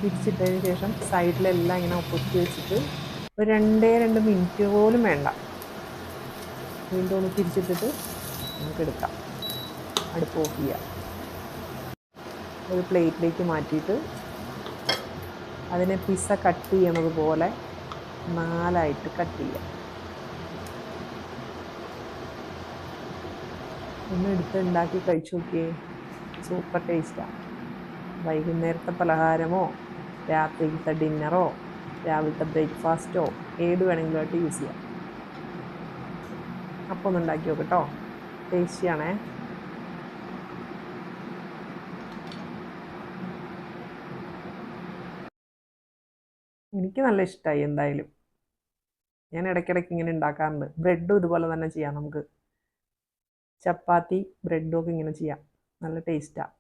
തിരിച്ചിട്ടതിന് ശേഷം സൈഡിലെല്ലാം ഇങ്ങനെ പൊത്തി വെച്ചിട്ട് ഒരു 2 മിനിറ്റ് പോലും വേണ്ട, വീണ്ടും ഒന്ന് തിരിച്ചിട്ടിട്ട് നമുക്ക് എടുക്കാം. അടുപ്പ് ഓഫ് ചെയ്യാം. ഒരു പ്ലേറ്റിലേക്ക് മാറ്റിയിട്ട് അതിനെ പിസ്സ കട്ട് ചെയ്യണത് പോലെ 4ആയിട്ട് കട്ട് ചെയ്യാം. ഒന്ന് എടുത്ത് ഉണ്ടാക്കി കഴിച്ചു നോക്കിയേ, സൂപ്പർ ടേസ്റ്റാണ്. വൈകുന്നേരത്തെ പലഹാരമോ രാത്രിയിലത്തെ ഡിന്നറോ രാവിലത്തെ ബ്രേക്ക്ഫാസ്റ്റോ ഏത് വേണമെങ്കിലും ആയിട്ട് യൂസ് ചെയ്യാം. അപ്പോൾ ഒന്ന് ഉണ്ടാക്കി നോക്കട്ടോ, ടേസ്റ്റിയാണേ. എനിക്ക് നല്ല ഇഷ്ടമായി. എന്തായാലും ഞാൻ ഇടയ്ക്കിടയ്ക്ക് ഇങ്ങനെ ഉണ്ടാക്കാറുണ്ട്. ബ്രെഡും ഇതുപോലെ തന്നെ ചെയ്യാം. നമുക്ക് ചപ്പാത്തി ബ്രെഡും ഒക്കെ ഇങ്ങനെ ചെയ്യാം. നല്ല ടേസ്റ്റാണ്.